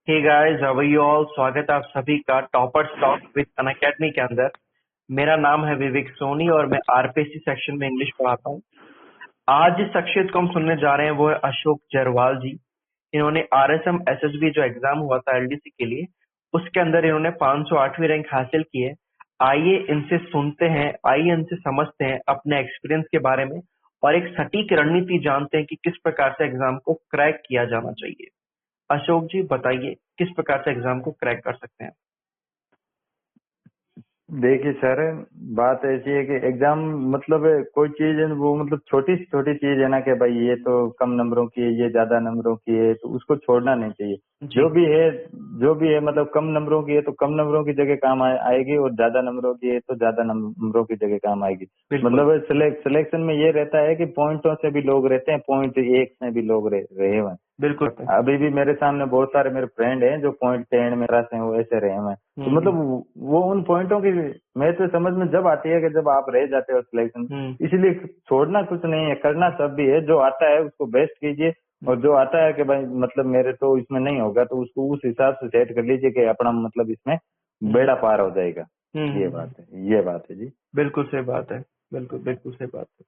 Hey guys, how are you all. स्वागत है आप सभी का टॉपर्स टॉक विद अनअकैडमी के अंदर। मेरा नाम है विवेक सोनी और मैं आरपीएससी सेक्शन में इंग्लिश पढ़ाता हूँ। आज जिस शख्सियत को हम सुनने जा रहे हैं वो है अशोक जरवाल जी। इन्होंने आरएसएम एसएसबी जो एग्जाम हुआ था एलडीसी के लिए, उसके अंदर इन्होंने 508वीं रैंक हासिल की है। आइए इनसे सुनते हैं, आइए इनसे समझते हैं अपने एक्सपीरियंस के बारे में और एक सटीक रणनीति जानते हैं कि किस प्रकार से एग्जाम को क्रैक किया जाना चाहिए। अशोक जी बताइए, किस प्रकार से एग्जाम को क्रैक कर सकते हैं। देखिए सर, बात ऐसी है कि एग्जाम मतलब कोई चीज है वो मतलब छोटी से छोटी चीज है ना कि भाई ये तो कम नंबरों की है, ये ज्यादा नंबरों की है, तो उसको छोड़ना नहीं चाहिए। जी जो भी है मतलब कम नंबरों की है तो कम नंबरों की जगह काम आएगी, और ज्यादा नंबरों की है तो ज्यादा नंबरों की जगह काम आएगी। बिल्कुल। मतलब सिलेक्शन में ये रहता है कि पॉइंटों से भी लोग रहते हैं, पॉइंट एक से भी लोग रहे हुए हैं। बिल्कुल। अभी भी मेरे सामने बहुत सारे मेरे फ्रेंड हैं जो पॉइंट 10 में रस हैं, वो ऐसे रहे हुए हैं। तो मतलब वो उन पॉइंटों की मैं तो समझ में जब आती है कि जब आप रह जाते हो सिलेक्शन। इसलिए छोड़ना कुछ नहीं है, करना सब भी है। जो आता है उसको बेस्ट कीजिए, और जो आता है कि भाई मतलब मेरे तो इसमें नहीं होगा तो उसको उस हिसाब से सेट कर लीजिए कि अपना मतलब इसमें बेड़ा पार हो जाएगा। ये बात है जी। बिल्कुल सही बात है। बिल्कुल बिल्कुल सही बात है।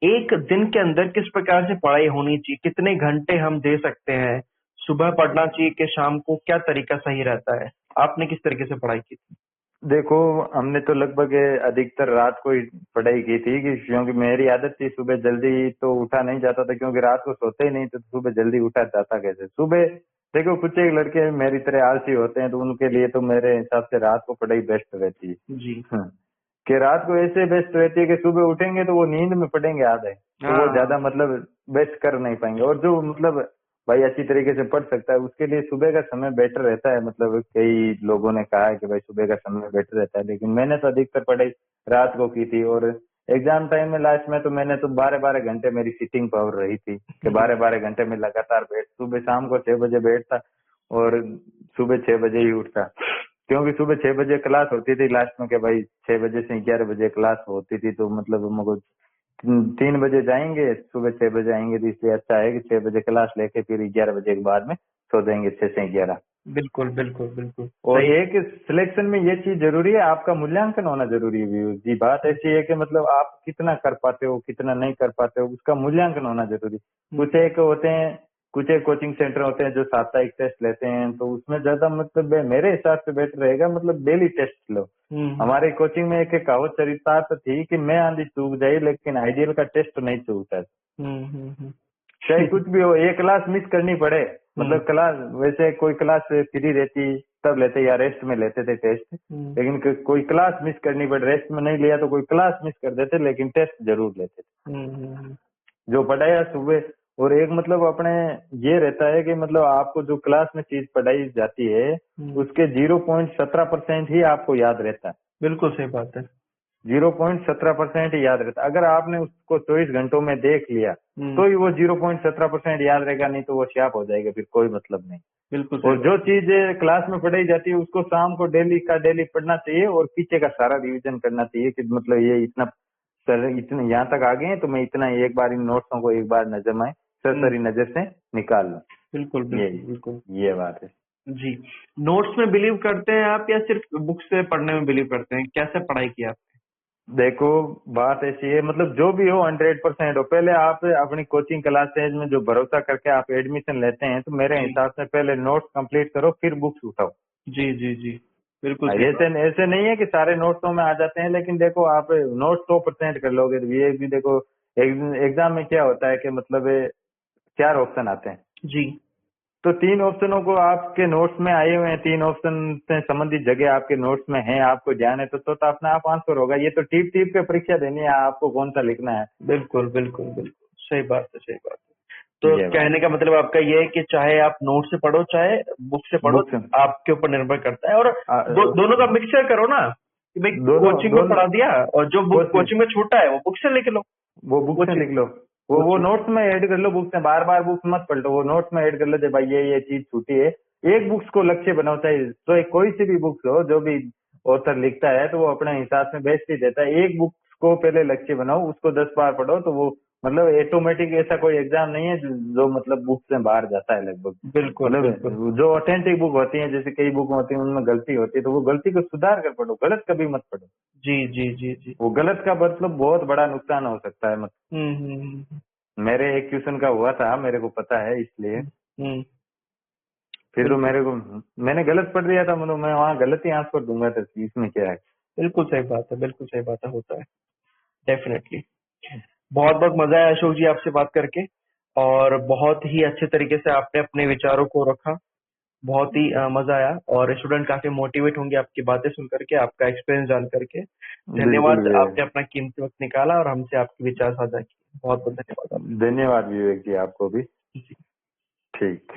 एक दिन के अंदर किस प्रकार से पढ़ाई होनी चाहिए, कितने घंटे हम दे सकते हैं, सुबह पढ़ना चाहिए कि शाम को, क्या तरीका सही रहता है। आपने किस तरीके से पढ़ाई की थी। देखो, हमने तो लगभग अधिकतर रात को ही पढ़ाई की थी, क्योंकि मेरी आदत थी सुबह जल्दी तो उठा नहीं जाता था, क्योंकि रात को सोते ही नहीं तो सुबह जल्दी उठा जाता कैसे। सुबह देखो, कुछ एक लड़के मेरी तरह आलसी होते हैं तो उनके लिए तो मेरे हिसाब से रात को पढ़ाई बेस्ट रहती है जी कि रात को ऐसे बेस्ट रहती है कि सुबह उठेंगे तो वो नींद में पढ़ेंगे आधे, तो वो ज्यादा मतलब बेस्ट कर नहीं पाएंगे। और जो मतलब भाई अच्छी तरीके से पढ़ सकता है उसके लिए सुबह का समय बेटर रहता है। मतलब कई लोगों ने कहा है कि भाई सुबह का समय बेटर रहता है, लेकिन मैंने तो अधिकतर पढ़ाई रात को की थी। और एग्जाम टाइम में लास्ट में तो मैंने तो 12-12 घंटे मेरी सिटिंग पावर रही थी कि 12-12 घंटे में लगातार सुबह शाम को 6 बजे बैठता और सुबह 6 बजे ही उठता, क्योंकि सुबह 6 बजे क्लास होती थी लास्ट में कि भाई 6 बजे से 11 बजे क्लास होती थी। तो मतलब हमको 3 बजे जाएंगे, सुबह 6 बजे आएंगे, तो इसलिए अच्छा है कि 6 बजे क्लास लेके फिर 11 बजे के बाद में सो जाएंगे 6 से 11। बिल्कुल बिल्कुल बिल्कुल और सही। एक सिलेक्शन में ये चीज जरूरी है, आपका मूल्यांकन होना जरूरी है व्यूअर्स जी। बात ऐसी है कि मतलब आप कितना कर पाते हो कितना नहीं कर पाते हो, उसका मूल्यांकन होना जरूरी है। कुछ एक कोचिंग सेंटर होते हैं जो साप्ताहिक टेस्ट लेते हैं, तो उसमें ज्यादा मतलब मेरे हिसाब से बेटर रहेगा मतलब डेली टेस्ट लो। हमारे कोचिंग में एक कहावत चरितार्थ थी कि मैं आंधी चूक जाई लेकिन आइडियल का टेस्ट नहीं चूकता। चाहे कुछ भी हो, एक क्लास मिस करनी पड़े, मतलब क्लास वैसे कोई क्लास फ्री रहती तब लेते या रेस्ट में लेते थे टेस्ट, लेकिन कोई क्लास मिस करनी पड़े, रेस्ट में नहीं लिया तो कोई क्लास मिस कर देते, लेकिन टेस्ट जरूर लेते थे जो पढ़ाया सुबह। और एक मतलब अपने ये रहता है कि मतलब आपको जो क्लास में चीज पढ़ाई जाती है उसके 0.17% ही आपको याद रहता है। बिल्कुल सही बात है। 0.17% ही याद रहता है। अगर आपने उसको 24 घंटों में देख लिया तो ही वो 0.17% याद रहेगा, नहीं तो वो श्याप हो जाएगा, फिर कोई मतलब नहीं। बिल्कुल और जो चीज क्लास में पढ़ाई जाती है उसको शाम को डेली का डेली पढ़ना चाहिए, और पीछे का सारा रिवीजन करना चाहिए कि मतलब ये इतना सर इतने यहाँ तक आ गए हैं तो मैं इतना एक बार इन नोट्सों को एक बार नजर में सरसरी नजर से निकाल लूं। बिल्कुल बिल्कुल बिल्कुल ये बात है जी। नोट्स में बिलीव करते हैं आप या सिर्फ बुक से पढ़ने में बिलीव करते हैं, कैसे पढ़ाई की आप। देखो, बात ऐसी है मतलब जो भी हो 100% हो। पहले आप अपनी कोचिंग क्लासेज में जो भरोसा करके आप एडमिशन लेते हैं तो मेरे हिसाब से पहले नोट्स कंप्लीट करो फिर बुक्स उठाओ। जी जी जी बिल्कुल ऐसे नहीं है कि सारे नोट्सों में आ जाते हैं, लेकिन देखो आप नोट्स 100% कर लोगे तो ये भी देखो एग्जाम में क्या होता है कि मतलब 4 ऑप्शन आते हैं जी। तो 3 ऑप्शनों को आपके नोट्स में आए हुए हैं, 3 ऑप्शन से संबंधित जगह आपके नोट्स में है, आपको ध्यान है तो अपना आप आंसर होगा। ये तो टीप टीप के परीक्षा देनी है, आपको कौन सा लिखना है। बिल्कुल बिल्कुल बिल्कुल सही बात है, सही बात है। तो कहने का मतलब आपका ये है कि चाहे आप नोट से पढ़ो चाहे बुक से पढ़ो, आपके ऊपर निर्भर करता है। और दोनों का मिक्सचर करो ना कि भाई कोचिंग में पढ़ा दिया और जो बुक कोचिंग में छूटा है वो बुक से लिख लो, वो बुक से लिख लो, वो नोट्स में ऐड कर लो। बुक्स में बार बार बुक्स मत पलटो, वो नोट्स में ऐड कर लो भाई ये चीज छूटी है। एक बुक्स को लक्ष्य बनाओ, चाहे तो कोई सी भी बुक्स हो, जो भी ऑथर लिखता है तो वो अपने हिसाब से बेस्ट ही देता है। एक बुक्स को पहले लक्ष्य बनाओ, उसको 10 बार पढ़ो तो वो मतलब ऑटोमेटिक ऐसा कोई एग्जाम नहीं है जो मतलब बुक से बाहर जाता है लगभग। बिल्कुल बिल्कुल। मतलब जो ऑथेंटिक बुक होती है, जैसे कई बुक होती है उनमें गलती होती है, तो वो गलती को सुधार कर पढ़ो, गलत कभी मत पढ़ो। जी जी जी जी। वो गलत का मतलब बहुत बड़ा नुकसान हो सकता है। मतलब हम्म। मेरे एक ट्यूशन का हुआ था, मेरे को पता है, इसलिए हम्म। फिर तो बिल्कुल मैंने गलत पढ़ दिया था, मतलब मैं वहाँ गलत ही आंसर दूंगा, तो इसमें क्या है। बिल्कुल सही बात है, बिल्कुल सही बात है, होता है डेफिनेटली। बहुत बहुत मजा आया अशोक जी आपसे बात करके, और बहुत ही अच्छे तरीके से आपने अपने विचारों को रखा। बहुत ही मजा आया, और स्टूडेंट काफी मोटिवेट होंगे आपकी बातें सुन करके, आपका एक्सपीरियंस जान करके। बिल्कुल धन्यवाद, विवेक, आपने अपना कीमती वक्त निकाला और हमसे आपके विचार साझा किए। बहुत बहुत धन्यवाद धन्यवाद विवेक जी, आपको भी। आपका। ठीक।